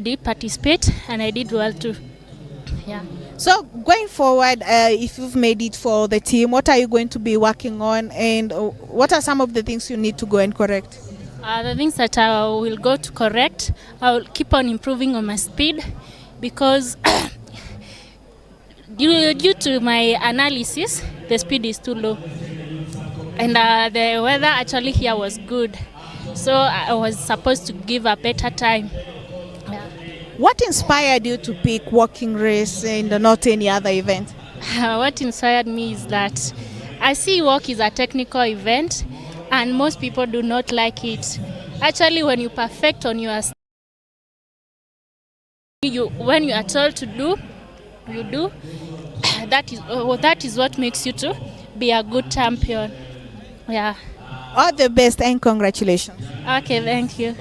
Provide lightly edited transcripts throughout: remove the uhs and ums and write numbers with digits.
Did participate and I did well too. Yeah. So going forward, if you've made it for the team, what are you going to be working on, and what are some of the things you need to go and correct? The things that I will go to correct, I will keep on improving on my speed because due to my analysis, the speed is too low. And the weather actually here was good. So I was supposed to give a better time. Yeah. What inspired you to pick walking race and not any other event? What inspired me is that I see walk is a technical event and most people do not like it. Actually, when you perfect on your when you are told to do, you do. That is what makes you to be a good champion. Yeah. All the best and congratulations. Okay, thank you.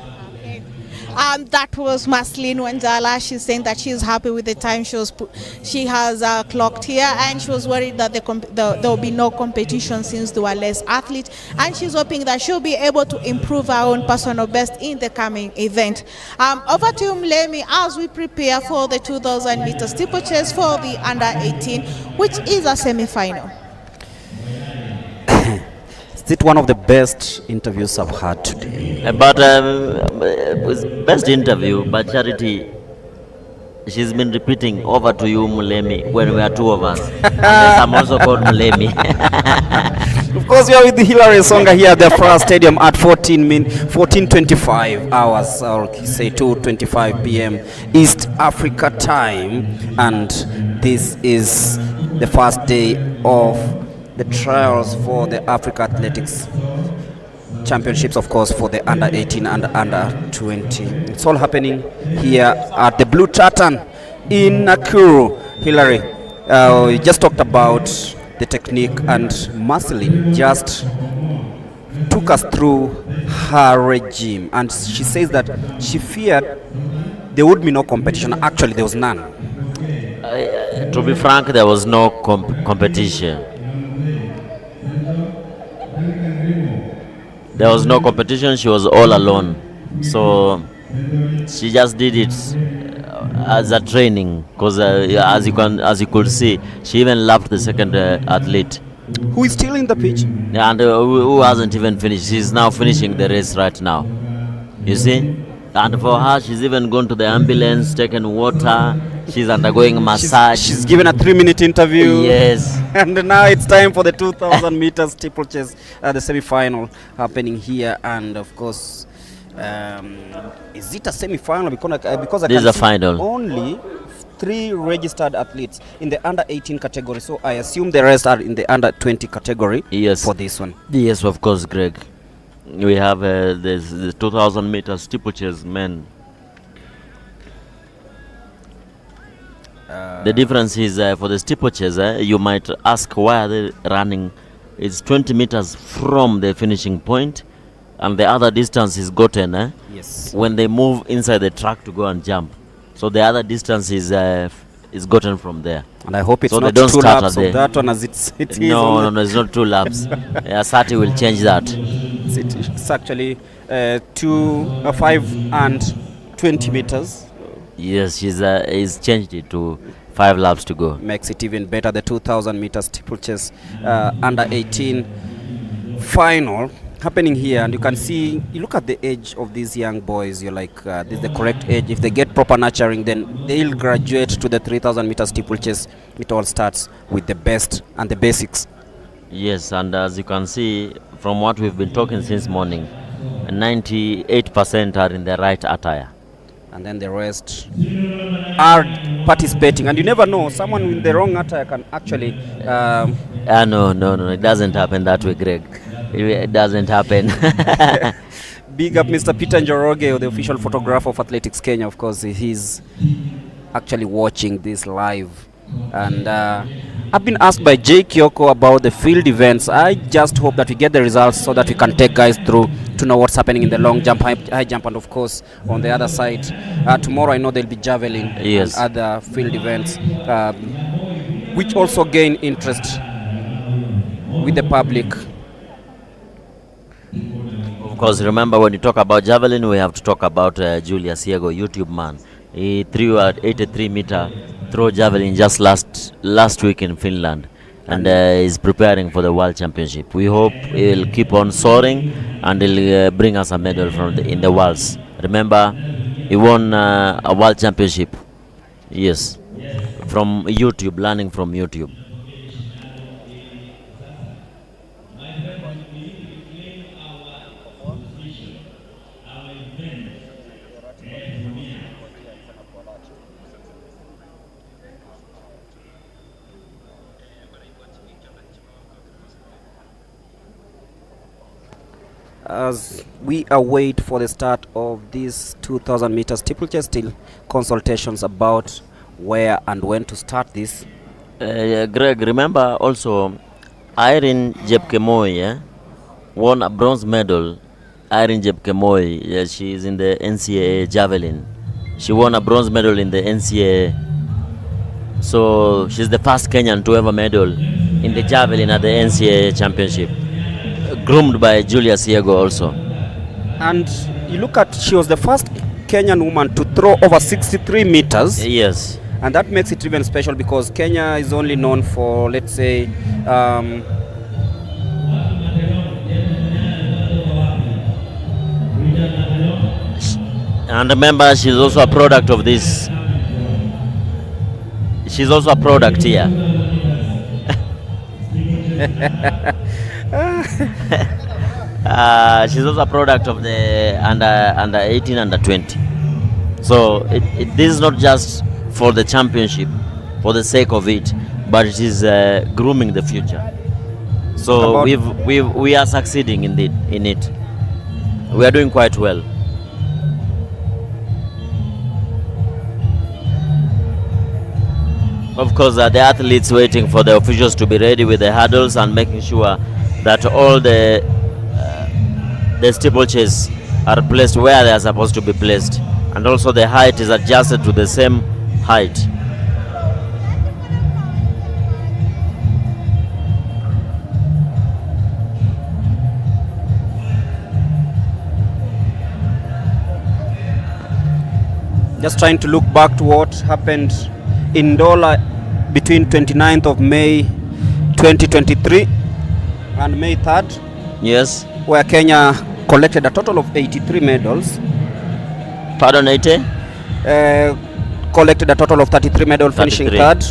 That was Maslin Wanjala. She's saying that she's happy with the time she has clocked here, and she was worried that there will be no competition since there were less athletes, and she's hoping that she'll be able to improve her own personal best in the coming event. Over to you, Mlemi, as we prepare for the 2,000 meter steeplechase for the under 18, which is a semi-final. Is it one of the best interviews I've had today? But it was best interview, but Charity, she's been repeating over to you, Mulemi, when we are two of us. And I'm also called Mulemi. Of course, we are with Hilary Songa here at the First Stadium at 14:25 hours, or say 2:25 p.m. East Africa time, and this is the first day of the trials for the Africa Athletics Championships, of course, for the under 18 and under 20. It's all happening here at the Blue Tartan in Nakuru. Hilary, we just talked about the technique, and Marceline just took us through her regime, and she says that she feared there would be no competition. Actually, there was none. To be frank, there was no competition. There was no competition. She was all alone. So she just did it as a training, because as you could see, she even lapped the second athlete, who is still in the pitch, and who hasn't even finished. She's now finishing the race right now, you see. And for her, she's even gone to the ambulance, taken water, she's undergoing massage. She's given a 3-minute interview. Yes. And now it's time for the 2,000 meters steeplechase, the semi-final happening here. And of course, is it a semi-final? Because I this is can a final. Only 3 registered athletes in the under 18 category. So I assume the rest are in the under 20 category. Yes. For this one. Yes, of course, Greg. We have the 2,000 meters steeplechase men. The difference is for the steeplechase, you might ask why are they running. It's 20 meters from the finishing point, and the other distance is gotten yes, when they move inside the track to go and jump. So the other distance is gotten from there. And I hope it's so not they don't 2 start laps of that one, as it is. No, it's not 2 laps. Sati will change that. It's actually 5 and 20 meters. Yes, he's changed it to 5 laps to go. Makes it even better. The 2,000 meters steeplechase under 18 final happening here, and you can see, you look at the age of these young boys, you're like, this is the correct age. If they get proper nurturing, then they'll graduate to the 3,000 meters steeplechase. It all starts with the best and the basics. Yes, and as you can see from what we've been talking since morning, 98% are in the right attire. And then the rest are participating, and you never know, someone in the wrong attire can actually no, it doesn't happen that way, Greg. It doesn't happen. Big up Mr. Peter Njoroge, the official photographer of Athletics Kenya. Of course, he's actually watching this live. And I've been asked by Jay Kyoko about the field events. I just hope that we get the results so that we can take guys through to know what's happening in the long jump, high jump, and of course on the other side, tomorrow I know there'll be javelin, yes, and other field events, which also gain interest with the public. Of course, remember when you talk about javelin, we have to talk about Julius Yego, YouTube man. He threw at 83-meter throw javelin just last week in Finland, and is preparing for the World Championship. We hope he will keep on soaring and he'll bring us a medal in the Worlds. Remember, he won a World Championship. Yes, from YouTube, learning from YouTube. As we await for the start of these 2,000 meters steeplechase, still consultations about where and when to start this. Greg, remember also Irene Jepkemoi won a bronze medal. Irene Jepkemoi, she is in the NCAA javelin. She won a bronze medal in the NCAA. So she's the first Kenyan to ever medal in the javelin at the NCAA championship. Groomed by Julius Yego also. And you look at, she was the first Kenyan woman to throw over 63 meters. Yes. And that makes it even special because Kenya is only known for, let's say, and remember, she's also a product of this. She's also a product here. She's also a product of the under 18, under 20. So this is not just for the championship, for the sake of it, but it is grooming the future. So we are succeeding in it. We are doing quite well. Of course, the athletes waiting for the officials to be ready with the hurdles and making sure that all the steeplechase are placed where they are supposed to be placed, and also the height is adjusted to the same height. Just trying to look back to what happened in Ndola between 29th of May 2023 and May 3rd. Yes. Where Kenya collected a total of 83 medals. Pardon, 80? Collected a total of 33 medals, finishing third.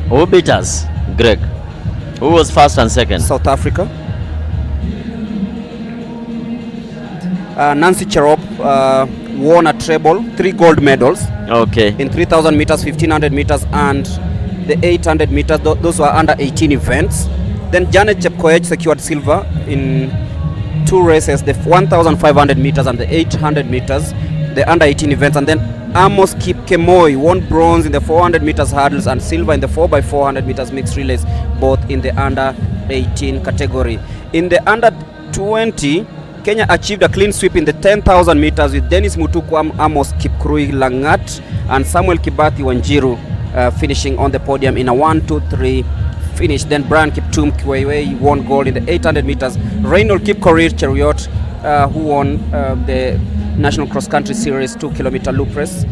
Who beat us, Greg? Who was first and second? South Africa. Nancy Cherop won a treble, 3 gold medals. Okay. In 3,000 meters, 1,500 meters, and the 800 meters. Those were under 18 events. Then Janet Chepkoech secured silver in 2 races, the 1,500 meters and the 800 meters, the under 18 events. And then Amos Kipkemoi won bronze in the 400 meters hurdles and silver in the 4x400 meters mixed relays, both in the under 18 category. In the under 20, Kenya achieved a clean sweep in the 10,000 meters with Dennis Mutuku, Amos Kipkurui Langat, and Samuel Kibathi Wanjiru finishing on the podium in a 1-2-3 finish. Then Brian Kiptum Kiwewe won gold in the 800 meters. Reynold Kipkorir Cheruiyot, who won the National Cross Country Series 2-kilometer loop race,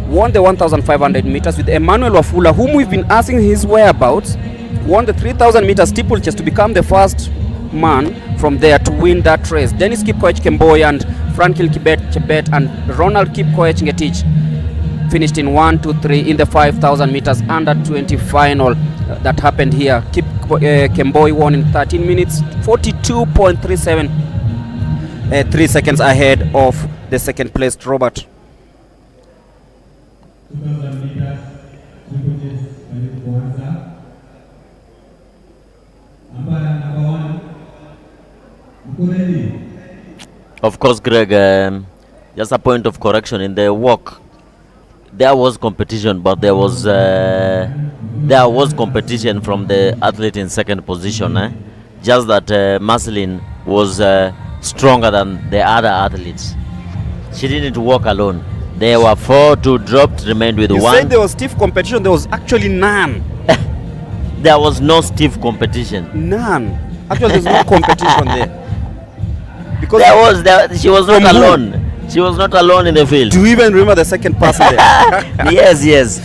won the 1,500 meters with Emmanuel Wafula, whom we've been asking his whereabouts, won the 3,000 meter steeplechase to become the first man from there to win that race. Dennis Kipkoech Kemboi and Frankil Chebet and Ronald Kipkoech Ngetich finished in 1-2-3 in the 5,000 meters under 20 final that happened here. Kemboi won in 13 minutes 42.37, 3 seconds ahead of the second placed Robert. Of course, Greg, just a point of correction. In the walk, there was competition, but there was competition from the athlete in second position. Just that Marceline was stronger than the other athletes. She didn't walk alone. There were 4, 2 dropped, remained with 1. You said there was stiff competition. There was actually none. There was no stiff competition. None. Actually, there's no competition there. Because she was not alone. She was not alone in the field. do you even remember the second person there? Yes.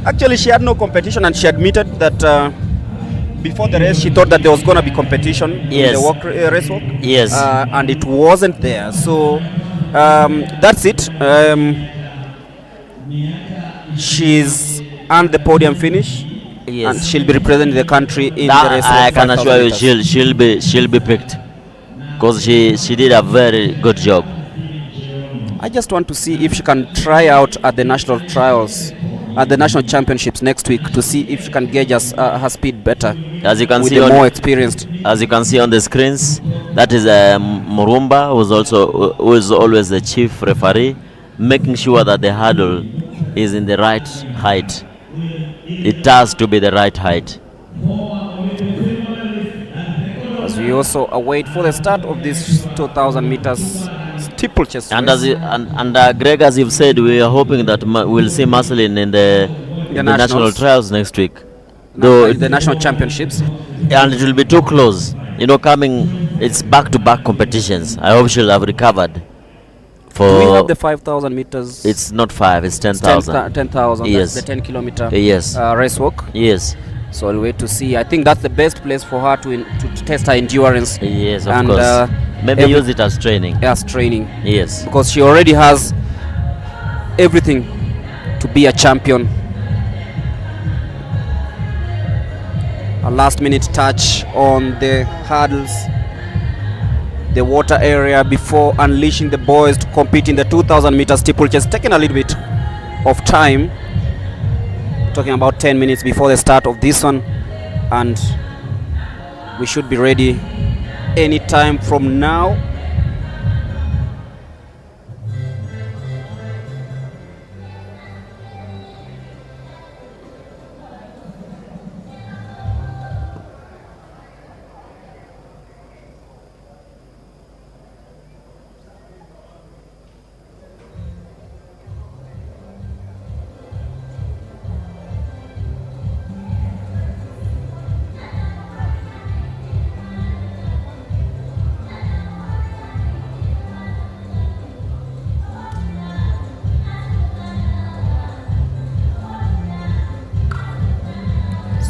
Actually, she had no competition, and she admitted that before the race, she thought that there was going to be competition Yes. in the race walk. Yes. And it wasn't there. So that's it. She's earned the podium finish. Yes. And she'll be representing the country in the That race. I of can 5,000 assure you, meters. she'll be picked, because she did a very good job. I just want to see if she can try out at the national trials, at the national championships next week, to see if she can gauge her speed better As you can with see the more on, experienced. as you can see on the screens, that is Murumba, who is always the chief referee, making sure that the hurdle is in the right height. It has to be the right height. As we also await for the start of this 2,000 meters steeplechase And race. as Greg, as you've said, we are hoping that we'll see Marceline in the national nationals. trials next week. The national championships. And it will be too close. It's back-to-back competitions. I hope she'll have recovered. Do we have the 5,000 meters? It's not 5, it's 10,000. 10,000. Yes. That's the 10-kilometer Yes. race walk. Yes. So we'll wait to see. I think that's the best place for her to test her endurance. Yes, of And, course. Maybe use it as training. as training, Yes. because she already has everything to be a champion. A last-minute touch on the hurdles, the water area, before unleashing the boys to compete in the 2,000 meter steeplechase. Taking a little bit of time, talking about 10 minutes before the start of this one, and we should be ready any time from now.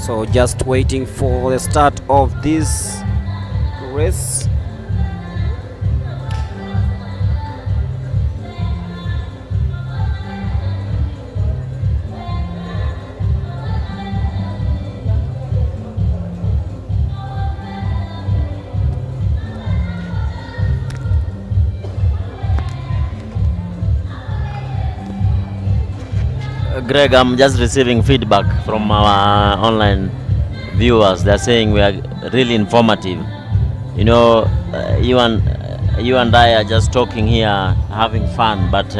So just waiting for the start of this race. Greg, I'm just receiving feedback from our online viewers. They're saying we are really informative. You and I are just talking here, having fun, but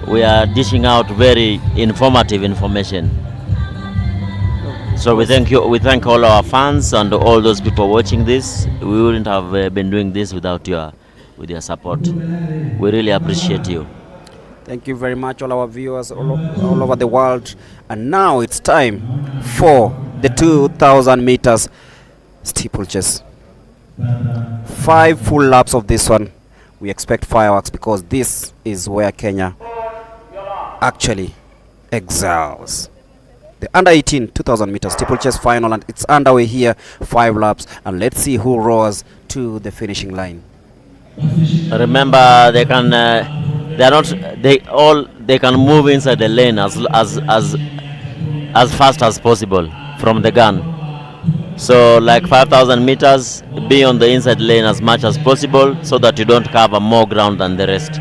we are dishing out very informative information. So we thank you. We thank all our fans and all those people watching this. We wouldn't have been doing this without your support. We really appreciate you. Thank you very much, all our viewers all over the world. And now it's time for the 2,000 meters steeplechase. 5 full laps of this one. We expect fireworks, because this is where Kenya actually excels. The under 18 2,000 meters steeplechase final, and it's underway here. 5 laps, and let's see who roars to the finishing line. Remember, they can they can move inside the lane as fast as possible from the gun. So like 5,000 meters, be on the inside lane as much as possible, so that you don't cover more ground than the rest.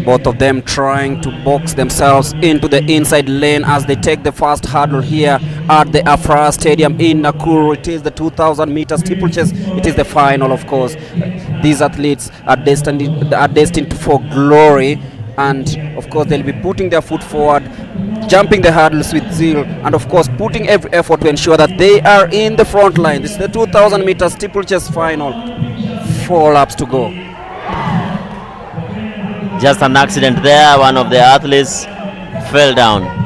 Both of them trying to box themselves into the inside lane as they take the first hurdle here at the Afra Stadium in Nakuru. It is the 2,000 meters steeplechase. It is the final, of course. These athletes are destined for glory, and of course they'll be putting their foot forward, jumping the hurdles with zeal, and of course putting every effort to ensure that they are in the front line. This is the 2,000 meters steeplechase final. 4 laps to go. Just an accident there. One of the athletes fell down.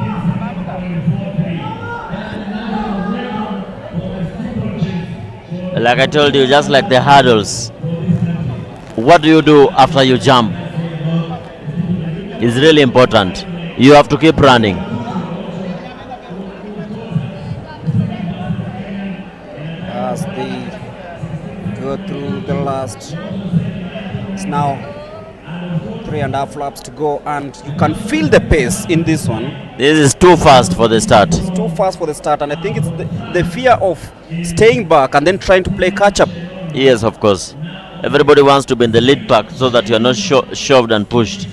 Like I told you, just like the hurdles, what do you do after you jump? It's really important. You have to keep running. As they go through the last, it's now 3.5 laps to go, and you can feel the pace in this one. This is too fast for the start. It's too fast for the start, and I think it's the fear of staying back and then trying to play catch up. Yes, of course. Everybody wants to be in the lead pack so that you're not shoved and pushed.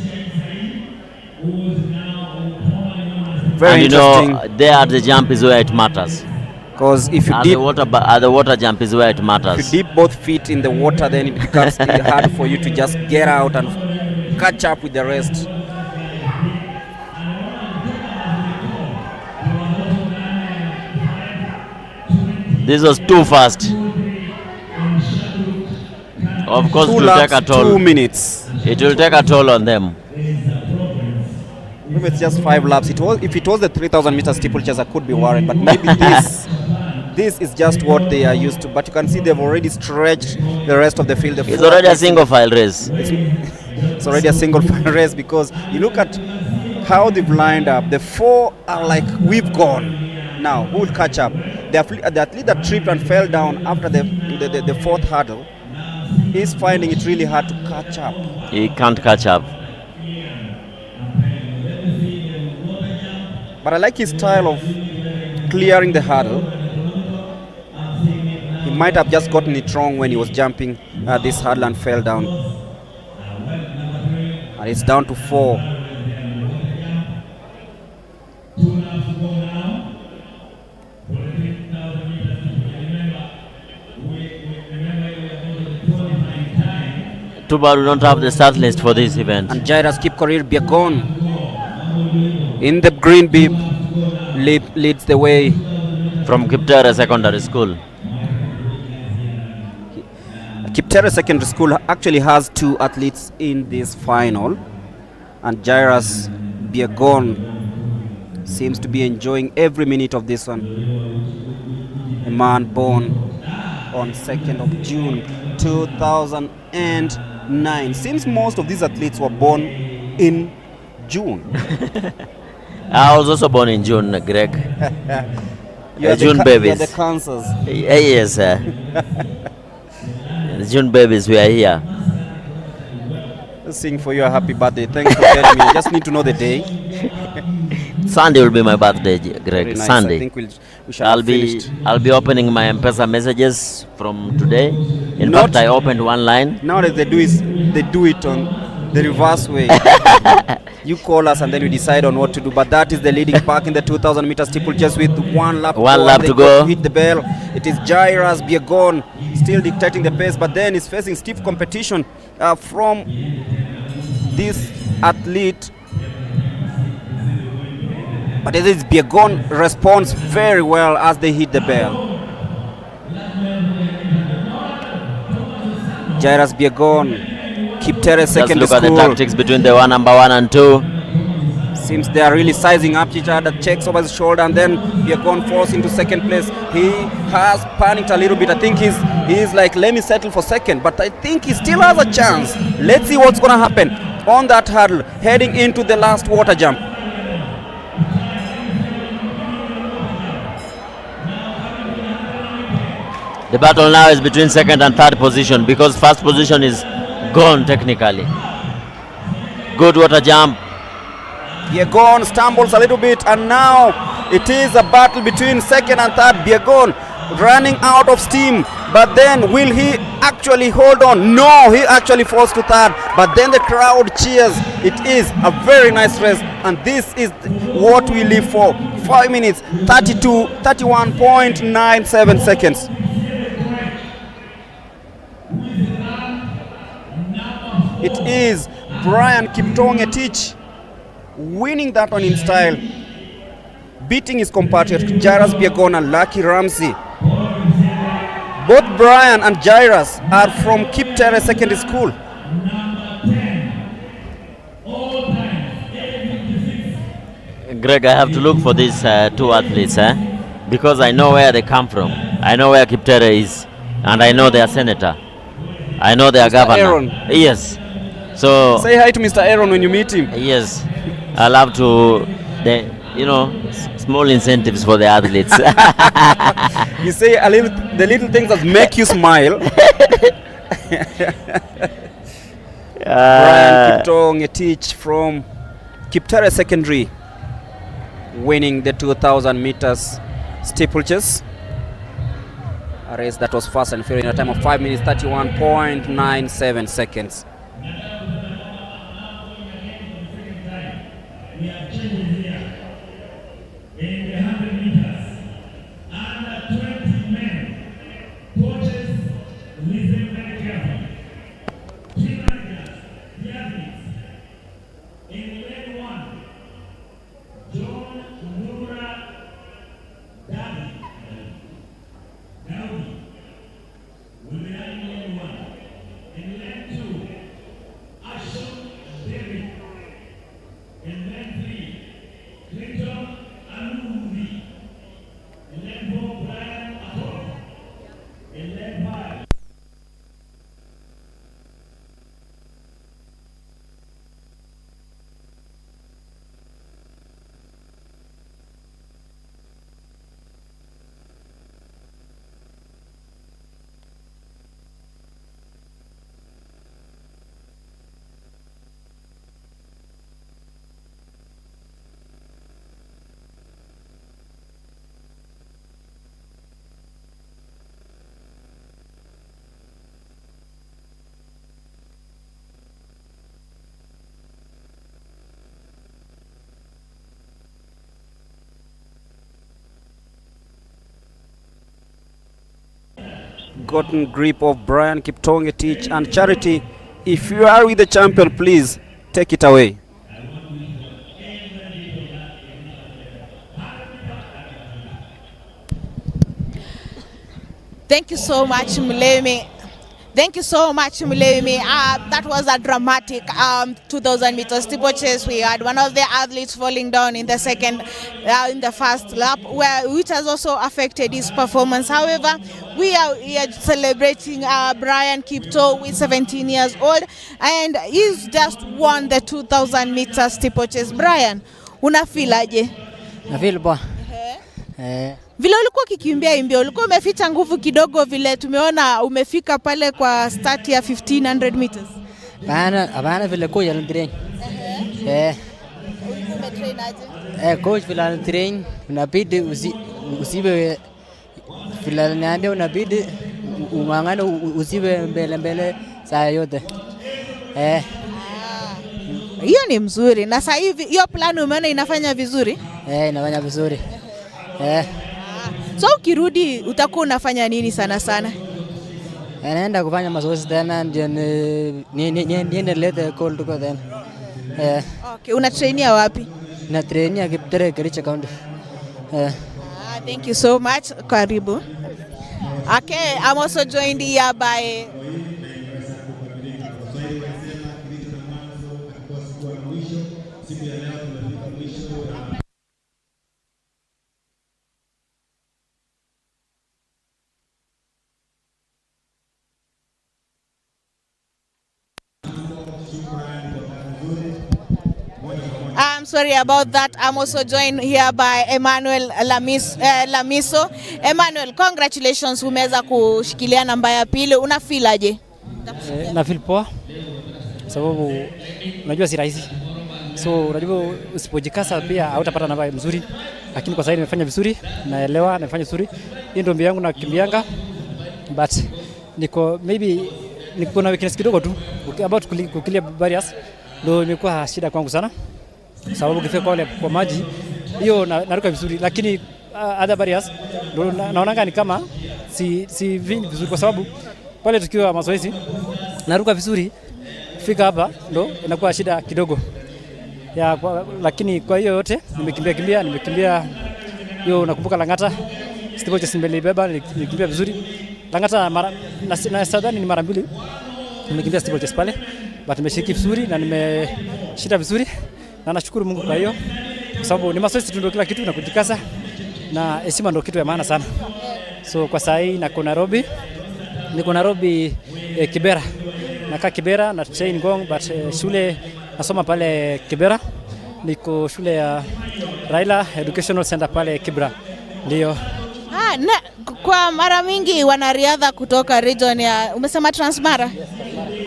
Very And you interesting. know, there at the jump is where it matters. Because if you At dip, the water jump is where it if matters. you dip both feet in the water, then it becomes really hard for you to just get out and catch up with the rest. This was too fast. Of course, it 2 will laps, take a 2 toll. minutes. It will take a toll on them. Maybe it's just 5 laps. If it was the 3,000 meter steeplechase, I could be worried. But maybe this is just what they are used to. But you can see they've already stretched the rest of the field. The It's four already a places. single file race. It's already a single file race, because you look at how they've lined up. The 4 are like, we've gone. Now, who will catch up? The athlete that tripped and fell down after the fourth hurdle is finding it really hard to catch up. He can't catch up. But I like his style of clearing the hurdle. He might have just gotten it wrong when he was jumping this hurdle and fell down. And it's down to 4. Too bad we don't have the start list for this event. And Jairus Kipkorir Biagon in the green bib leads the way. From Kiptere Secondary School. Kiptere Secondary School actually has 2 athletes in this final, and Jairus Biagon seems to be enjoying every minute of this one. A man born on 2nd of June 2009. Seems most of these athletes were born in June. I was also born in June, Greg. You are June you are babies. the Kansas. Yes, sir. The June babies, we are here. Let's sing for you a happy birthday. Thanks for telling me. I just need to know the day. Sunday will be my birthday, Greg. Very nice. Sunday. I think we shall have finished. I'll be opening my M-Pesa messages from today. In Not- fact, I opened one line. Nowadays they do it on the reverse way. You call us and then we decide on what to do. But that is the leading pack in the 2,000 meter steeplechase with 1 lap. One and lap they to got go. Hit the bell. It is Jairus Biagon still dictating the pace, but then is facing stiff competition from this athlete. But it is Biagon responds very well as they hit the bell. Jairus Biagon, Kiptere Just Secondary look at the School. tactics between the number 1 and 2. Seems they are really sizing up each other. Checks over his shoulder, and then Biagon falls into 2nd place. He has panicked a little bit. I think he's like, let me settle for 2nd, but I think he still has a chance. Let's see what's going to happen on that hurdle heading into the last water jump. The battle now is between 2nd and 3rd position, because 1st position is gone technically. Good water jump. Biagon stumbles a little bit, and now it is a battle between 2nd and 3rd. Biagon running out of steam, but then will he actually hold on? No, he actually falls to 3rd, but then the crowd cheers. It is a very nice race, and this is what we live for. 5 minutes 31.97 seconds. It is Brian Kiptongetich winning that one in style, beating his compatriot Jairus Biagon and Lucky Ramsey. Both Brian and Jairus are from Kiptere Secondary School. Greg, I have to look for these two athletes, because I know where they come from. I know where Kiptere is, and I know their senator. I know their Mr. governor. Aaron. Yes. So Say hi to Mr. Aaron when you meet him. yes, I love to, small incentives for the athletes. You say the little things that make you smile. Brian Kiptoo-Ngetich from Kiptere Secondary winning the 2000 meters steeplechase, a race that was fast and furious in a time of 5 minutes 31.97 seconds. Gotten grip of Brian Kiptoo-Ngetich and Charity. If you are with the champion, please take it away. Thank you so much, Mulemi. Thank you so much, Mulemi. That was a dramatic 2,000 meters steeplechase. We had one of the athletes falling down in the first lap, which has also affected his performance. However, we are celebrating Brian Kiptoo, who is 17 years old, and he's just won the 2,000 meters steeplechase. Brian, unafeel aje? Nafeel poa. Vile ulikuwa kikimbia imbio, ulikuwa umeficha nguvu kidogo vile tumeona umefika pale kwa start ya 1500 meters. Bana vile coach alitrain. Ulikuwa umetrain aje? Coach vile alitrain, unabidi usibe vile ananiambia unabidi ungangane usibe mbele saa yote. Hiyo ni mzuri. Na sasa hivi hiyo plan umeona inafanya vizuri? Inafanya vizuri. So ukirudi utakuwa unafanya nini sana sana? Naenda kufanya mazoezi tena ndio niendelee call tuko tena. Okay, una trainia wapi? Na trainia Kiptere Kericho County. Thank you so much. Karibu. Okay, I'm also joined here by I'm sorry about that. I'm also joined here by Emmanuel Lamiso. Emmanuel, congratulations, umeweza kushikilia namba ya pili. Una feel aje? Na feel poa. Sababu unajua si rahisi. So unajua usipojikasa pia hautapata namba nzuri. Lakini kwa sasa nimefanya vizuri, naelewa nimefanya vizuri. Hii ndio mbio yangu nakimbianga. But niko na weakness kidogo tu about kukilia barriers. Ndio imekuwa shida kwangu sana. Sababu ukifika kwa maji hiyo naruka vizuri, lakini other barriers naonanga ni kama si vizuri, kwa sababu pale tukiwa mazoezi naruka vizuri, fika hapa ndo inakuwa shida kidogo lakini kwa hiyo yote nimekimbia hiyo. Nakumbuka Langata steeplechase nimelibeba, nilikimbia vizuri Langata na sadhani ni mara mbili nimekimbia steeplechase pale, but nimeshiki vizuri na nimeshinda vizuri na nashukuru Mungu kwa hiyo. kwa sababu ni mazoezi tu ndio kila kitu na kujikaza na heshima ndio kitu ya maana sana. So kwa saa hii niko Nairobi Kibera. Nakaa Kibera na train Ngong but shule nasoma pale Kibera. Niko shule ya Raila Educational Center pale Kibra. Ndio. Kwa mara mingi wanariadha kutoka region ya umesema Transmara?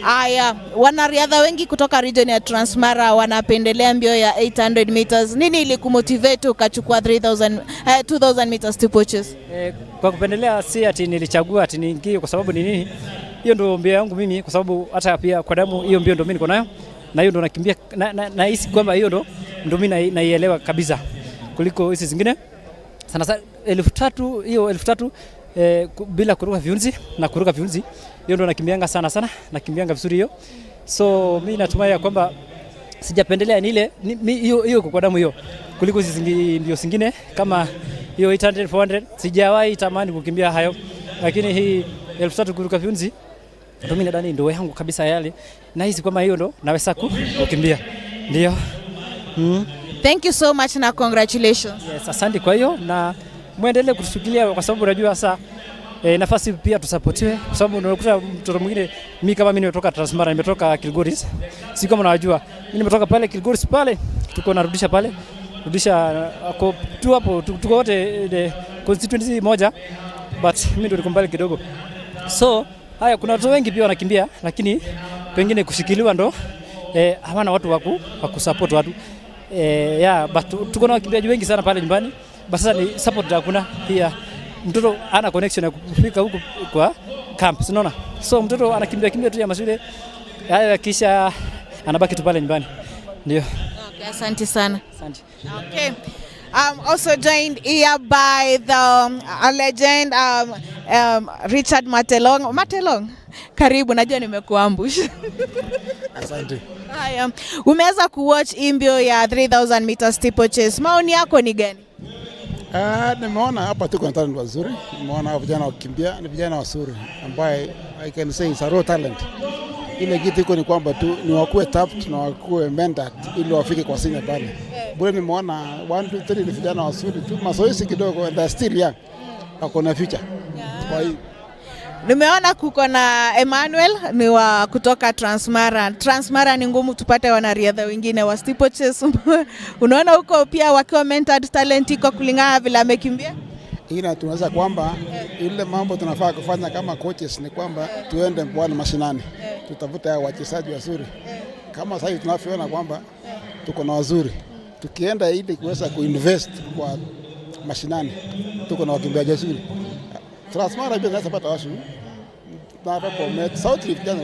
Aya, wanariadha wengi kutoka region ya Transmara wanapendelea mbio ya 800 meters. Nini ilikumotivate ukachukua 2000 meters steeplechase? Kwa kupendelea si ati nilichagua ati niingie kwa sababu ni nini? Hiyo ndio mbio yangu mimi kwa sababu hata pia kwa damu hiyo mbio ndio mimi niko nayo. Na hiyo ndio nakimbia na hisi kwamba hiyo ndio mimi naielewa kabisa kuliko hizi zingine. Sana 3000 hiyo 3000 bila kuruka viunzi na kuruka viunzi hiyo ndio nakimbianga sana nakimbianga vizuri hiyo. So mimi natumai ya kwamba sijapendelea ni ile hiyo kwa damu hiyo kuliko hizi mbio zingine kama hiyo 800 400 sijawahi tamani kukimbia hayo, lakini hii 3000 kuruka viunzi ndio mimi nadhani ndio yangu kabisa yale, na hizi kwamba hiyo ndio naweza kukimbia. Ndio. Thank you so much na congratulations. Yes, asante kwa hiyo na muendelee kutushikilia kwa sababu unajua sasa nafasi pia tusapotiwe kwa sababu unakuta mtoto mwingine mimi kama mimi nimetoka Transmara, nimetoka Kilgoris. Si kama unajua mimi nimetoka pale Kilgoris pale tuko narudisha pale ako tu hapo tuko wote constituency moja but mimi ndio niko mbali kidogo. So haya kuna watu wengi pia wanakimbia lakini pengine kushikiliwa ndo hawana watu wa kusupport watu. But tuko na wakimbiaji wengi sana pale nyumbani. Basi sasa ni support hakuna. Pia mtoto ana connection ya kufika huko kwa camp, unaona? So mtoto anakimbia tu ya mashule. Haya kisha anabaki tu pale nyumbani. Ndio. Okay, asante sana. Asante. Okay. Also joined here by the legend Richard Matelong. Matelong, karibu, najua nimekuambush. Asante. Haya, umeweza kuwatch mbio ya 3000 meters steeplechase. Maoni yako ni gani? Nimeona hapa tuko na talent wazuri. Nimeona vijana wakimbia, ni vijana wazuri ambaye I can say is a raw talent. Ile kitu iko ni kwamba tu ni wakuwe tapped na wakuwe mentored ili wafike kwa senior pale. Bure nimeona 1 2 3 ni vijana wazuri tu, mazoezi kidogo and still young. Wako na future. Kwa hiyo nimeona kuko na Emmanuel ni wa kutoka Transmara. Transmara ni ngumu tupate wanariadha wengine wa steeplechase. Unaona huko pia wakiwa mentored talent iko kulingana vile amekimbia? Ina tunaweza kwamba ile mambo tunafaa kufanya kama coaches ni kwamba tuende bwana mashinani. Tutafute wachezaji wazuri. Kama sasa tunavyoona kwamba tuko na wazuri. Tukienda ili kuweza kuinvest kwa mashinani tuko na wakimbiaji wazuri. Transmara pia tunaweza pata washu. Na hapo met South Rift jana.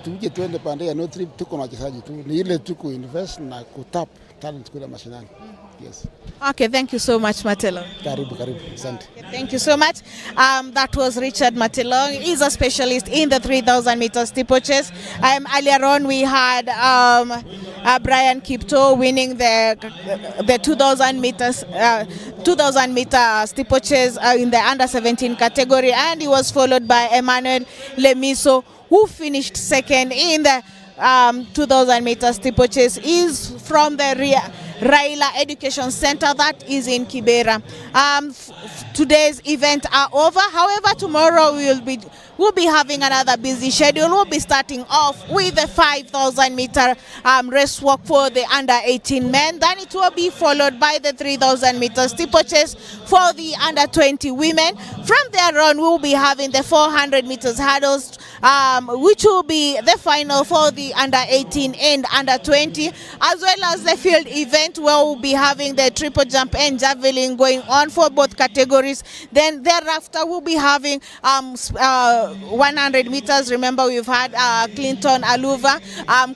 Tuje tuende pande ya North Rift tuko na wachezaji tu. Ni ile tu kuinvest na kutap talent kule mashinani. Yes. Okay, thank you so much, Matelong. Karibu. Asante. Thank you so much. That was Richard Matelong. He's a specialist in the 3000 meters steeplechase. Earlier on we had Brian Kipto winning the 2000 meter steeplechase in the under 17 category, and he was followed by Emmanuel Lemiso, who finished second in the 2000 meters steeplechase. Is from the Raila Education Center that is in Kibera. Today's event are over. However, tomorrow we'll be having another busy schedule. We'll be starting off with the 5000 meter race walk for the under 18 men. Then it will be followed by the 3000 meter steeplechase for the under 20 women. From there on, we'll be having the 400 meters hurdles, which will be the final for the under 18 and under 20, as well as the field event where we'll be having the triple jump and javelin going on for both categories. Then thereafter we'll be having 100 meters. Remember, we've had Clinton Aluva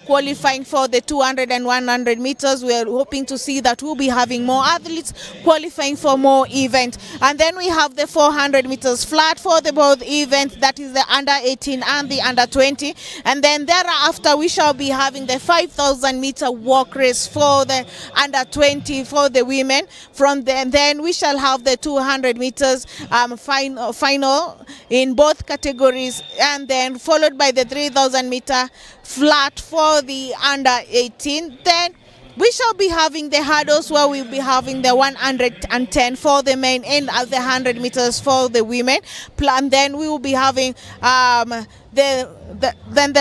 qualifying for the 200 and 100 meters. We're hoping to see that we'll be having more athletes qualifying for more events. And then we have the 400 meters flat for the both events, that is the under 18 and the under 20. And then thereafter we shall be having the 5000 meter walk race for the under 20 for the women. From then we shall have the 200 meters final in both categories, and then followed by the 3000 meter flat for the under 18. Then We shall be having the hurdles where we'll be having the 110 for the men and at the 100 meters for the women. And then we will be having the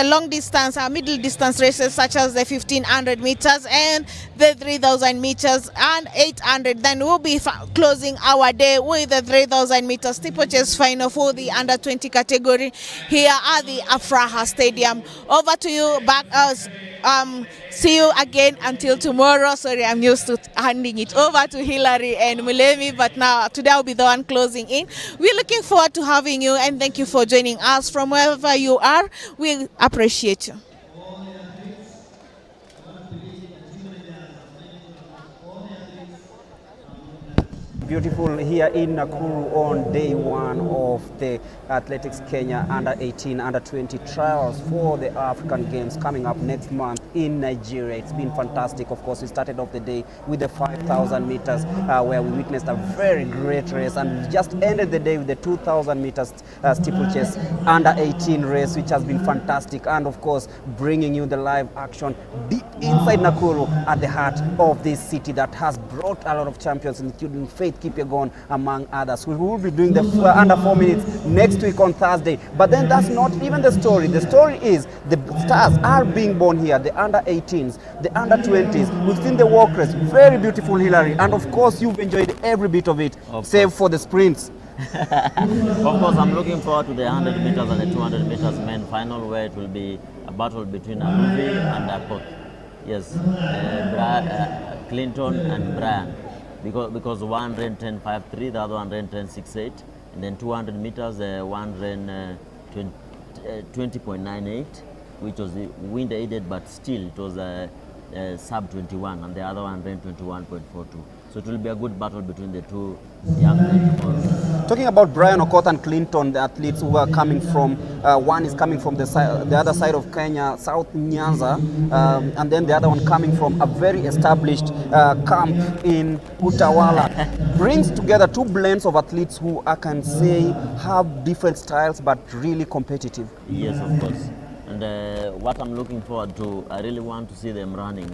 long distance, middle distance races such as the 1500 meters and the 3000 meters and 800. Then we'll be closing our day with the 3000 meters steeplechase final for the under 20 category here at the Afraha Stadium. Over to you, back us. See you again until tomorrow. Sorry, I'm used to handing it over to Hillary and Mulemi, but now today I'll be the one closing in. We're looking forward to having you, and thank you for joining us from wherever you are. We appreciate you. Beautiful here in Nakuru on day one of the Athletics Kenya under 18, under 20 trials for the African Games coming up next month in Nigeria. It's been fantastic. Of course, we started off the day with the 5,000 meters where we witnessed a very great race, and we just ended the day with the 2,000 meters steeplechase under 18 race, which has been fantastic, and of course bringing you the live action deep inside Nakuru at the heart of this city that has brought a lot of champions, including Faith Kipyegon among others. We will be doing the under 4 minutes next week on Thursday, but then that's not even the story. The story is the stars are being born here, the under 18s, the under 20s. We've seen the walk race, very beautiful, Hillary, and of course you've enjoyed every bit of it, save for the sprints. Of course, I'm looking forward to the 100 meters and the 200 meters men final, where it will be a battle between Aluvi and Akoth. Yes, Clinton and Brian. Because one ran 10.53, the other one ran 10.68, and then 200 meters, one ran 20.98, which was wind aided, but still it was sub 21, and the other one ran 21.42. So it will be a good battle between the two young men. Talking about Brian Okoth and Clinton, the athletes who are coming from, one is coming from the other side of Kenya, South Nyanza, and then the other one coming from a very established camp in Utawala. Brings together two blends of athletes who I can say have different styles but really competitive. Yes, of course. And what I'm looking forward to, I really want to see them running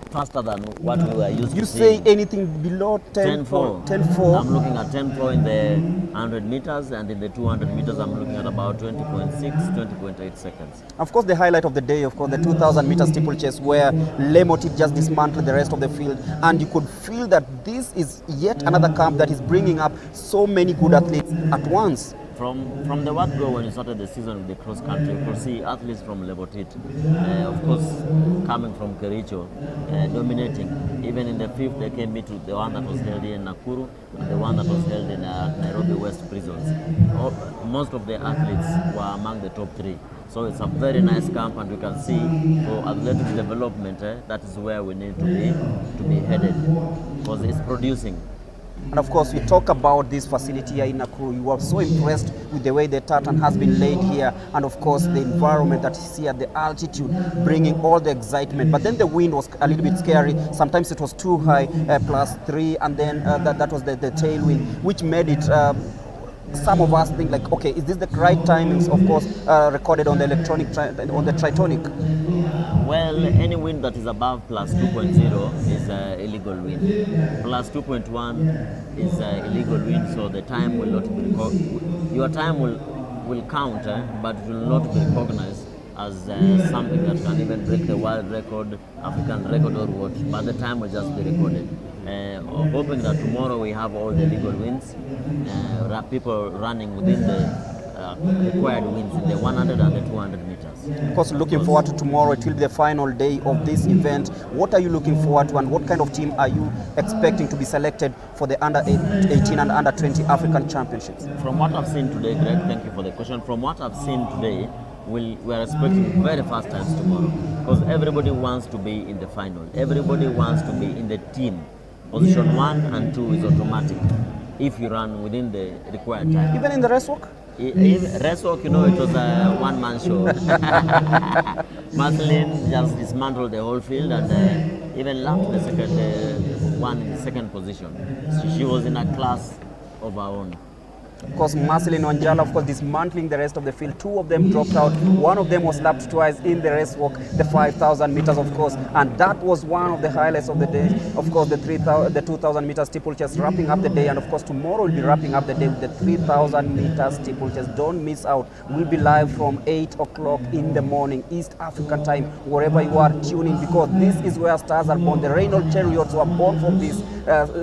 faster than what we were used to. You say anything below 10.4? 10.4. I'm looking at 10.4 in the 100 meters, and in the 200 meters I'm looking at about 20.6, 20.8 seconds. Of course, the highlight of the day, of course, the 2,000 meter steeplechase, where Lemotip just dismantled the rest of the field, and you could feel that this is yet another camp that is bringing up so many good athletes at once. From the word go, when you started the season with the cross country, you could see athletes from Levotit, of course, coming from Kericho, dominating. Even in the fifth, they came to the one that was held in Nakuru and the one that was held in Nairobi West prisons. Most of the athletes were among the top three. So it's a very nice camp, and we can see for athletic development, that is where we need to be headed, because it's producing. And of course, we talk about this facility here in Nakuru. You are so impressed with the way the tartan has been laid here, and of course the environment that is here, the altitude, bringing all the excitement. But then the wind was a little bit scary. Sometimes it was too high, +3, and then that was the tailwind, which made it some of us think like, okay, is this the right timings? Of course, recorded on the on the Tritonic. Well, any wind that is above +2.0 is illegal wind. +2.1 is illegal wind, so the time will not be your time will count, but it will not be recognized as something that can even break the world record, African record or what, but the time will just be recorded. Hoping that tomorrow we have all the legal winds, people running within the required winds in the 100 and the 200 meters. Of course, looking forward to tomorrow. It will be the final day of this event. What are you looking forward to, and what kind of team are you expecting to be selected for the under 18 and under 20 African Championships? From what I've seen today, Greg, thank you for the question. From what I've seen today, we are expecting very fast times tomorrow, because everybody wants to be in the final. Everybody wants to be in the team. Position 1 and 2 is automatic if you run within the required time. Even in the race walk? Race walk, it was a one-man show. Marceline just dismantled the whole field and even lapped the second one in the second position. She was in a class of her own. Of course, Marceline Wanjala, of course, dismantling the rest of the field. 2 of them dropped out. 1 of them was lapped twice in the race walk, the 5,000 meters, of course. And that was one of the highlights of the day. Of course, the 2,000 meters steeplechase wrapping up the day. And of course, tomorrow we'll be wrapping up the day with the 3,000 meters steeplechase. Don't miss out. We'll be live from 8 o'clock in the morning, East African time. Wherever you are, tune in, because this is where stars are born. The Reynolds Chariots were born from this.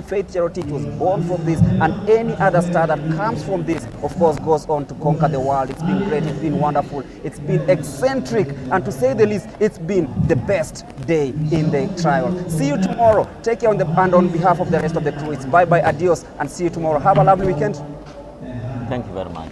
Faith Cherotich was born from this, and any other star that comes from this, of course, goes on to conquer the world. It's been great, it's been wonderful, it's been eccentric, and to say the least, it's been the best day in the trial. See you tomorrow. Take care and on behalf of the rest of the crew, it's bye-bye, adios, and see you tomorrow. Have a lovely weekend. Thank you very much.